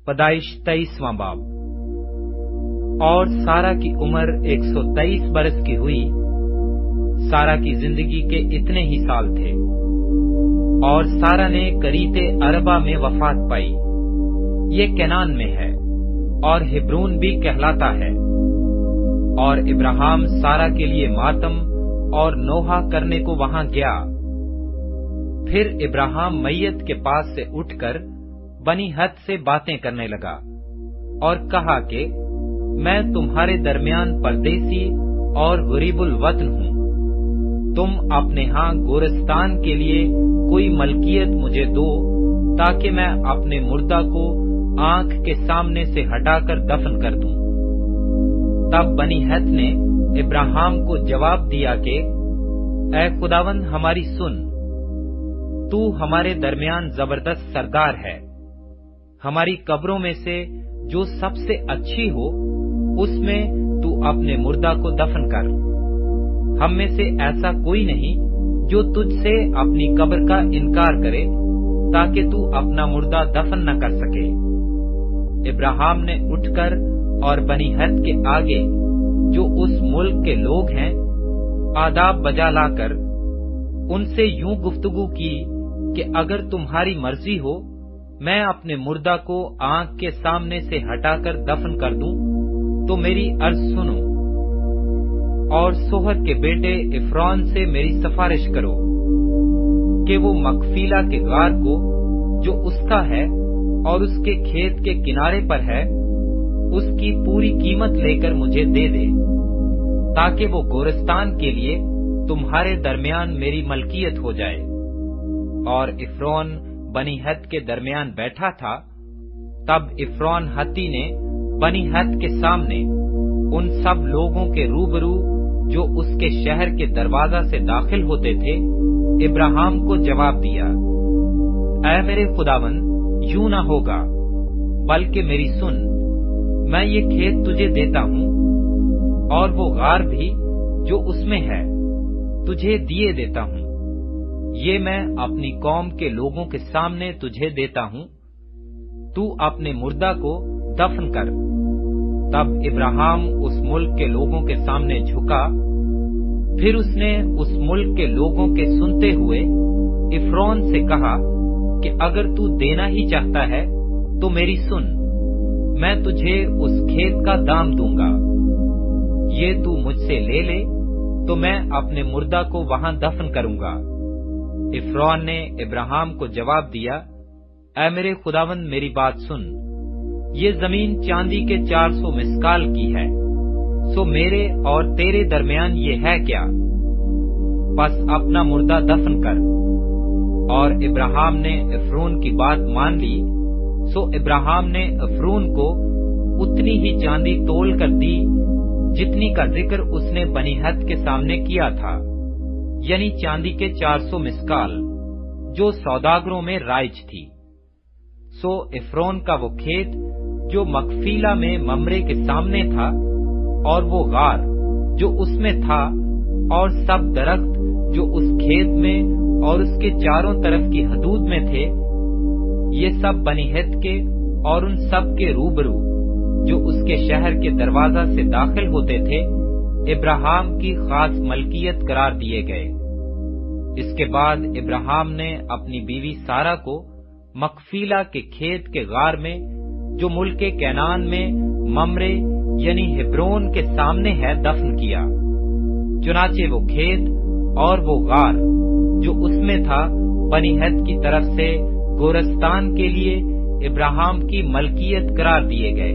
پیدائش 23واں باب۔ اور سارا کی عمر 123 برس کی ہوئی۔ سارا کی زندگی کے اتنے ہی سال تھے، اور سارا نے کریت اربا میں وفات پائی۔ یہ کنعان میں ہے، اور ہبرون بھی کہلاتا ہے۔ اور ابراہیم سارا کے لیے ماتم اور نوحہ کرنے کو وہاں گیا۔ پھر ابراہیم میت کے پاس سے اٹھ کر بنی ہت سے باتیں کرنے لگا، اور کہا کہ میں تمہارے درمیان پردیسی اور غریب الوطن ہوں۔ تم اپنے ہاں گورستان کے لیے کوئی ملکیت مجھے دو، تاکہ میں اپنے مردہ کو آنکھ کے سامنے سے ہٹا کر دفن کر دوں۔ تب بنی ہت نے ابراہیم کو جواب دیا کہ اے خداوند ہماری سن، تو ہمارے درمیان زبردست سردار ہے۔ ہماری قبروں میں سے جو سب سے اچھی ہو، اس میں تو اپنے مردہ کو دفن کر۔ ہم میں سے ایسا کوئی نہیں جو تجھ سے اپنی قبر کا انکار کرے، تاکہ تو اپنا مردہ دفن نہ کر سکے۔ ابراہیم نے اٹھ کر اور بنی ہت کے آگے جو اس ملک کے لوگ ہیں آداب بجا لا کر ان سے یوں گفتگو کی کہ اگر تمہاری مرضی ہو میں اپنے مردہ کو آنکھ کے سامنے سے ہٹا کر دفن کر دوں تو میری عرض سنو، اور سوہر کے بیٹے عفرون سے میری سفارش کرو کہ وہ مکفیلا کے غار کو جو اس کا ہے اور اس کے کھیت کے کنارے پر ہے، اس کی پوری قیمت لے کر مجھے دے دے، تاکہ وہ گورستان کے لیے تمہارے درمیان میری ملکیت ہو جائے۔ اور عفرون بنی ہت کے درمیان بیٹھا تھا۔ تب عفرون ہتی نے بنی ہت کے سامنے ان سب لوگوں کے روبرو جو اس کے شہر کے دروازہ سے داخل ہوتے تھے ابراہیم کو جواب دیا، اے میرے خداوند، یوں نہ ہوگا، بلکہ میری سن، میں یہ کھیت تجھے دیتا ہوں، اور وہ غار بھی جو اس میں ہے تجھے دیے دیتا ہوں۔ یہ میں اپنی قوم کے لوگوں کے سامنے تجھے دیتا ہوں، تو اپنے مردہ کو دفن کر۔ تب ابراہیم اس ملک کے لوگوں کے سامنے جھکا۔ پھر اس نے اس ملک کے لوگوں کے سنتے ہوئے عفرون سے کہا کہ اگر تو دینا ہی چاہتا ہے تو میری سن، میں تجھے اس کھیت کا دام دوں گا۔ یہ تو مجھ سے لے لے تو میں اپنے مردہ کو وہاں دفن کروں گا۔ عفرون نے ابراہیم کو جواب دیا، اے میرے خداوند، میری بات سن، یہ زمین چاندی کے 400 مسکال کی ہے، سو میرے اور تیرے درمیان یہ ہے کیا؟ پس اپنا مردہ دفن کر۔ اور ابراہیم نے عفرون کی بات مان لی، سو ابراہیم نے عفرون کو اتنی ہی چاندی تول کر دی جتنی کا ذکر اس نے بنی ہت کے سامنے کیا تھا، یعنی چاندی کے 400 مسکال، جو سوداگروں میں رائج تھی۔ سو عفرون کا وہ کھیت جو مکفیلا میں ممرے کے سامنے تھا، اور وہ غار جو اس میں تھا، اور سب درخت جو اس کھیت میں اور اس کے چاروں طرف کی حدود میں تھے، یہ سب بنی ہت کے اور ان سب کے روبرو جو اس کے شہر کے دروازہ سے داخل ہوتے تھے ابراہیم کی خاص ملکیت قرار دیے گئے۔ اس کے بعد ابراہیم نے اپنی بیوی سارا کو مکفیلا کے کھیت کے غار میں جو ملک کنعان میں ممرے یعنی ہبرون کے سامنے ہے دفن کیا۔ چنانچہ وہ کھیت اور وہ غار جو اس میں تھا بنی ہت کی طرف سے گورستان کے لیے ابراہیم کی ملکیت قرار دیے گئے۔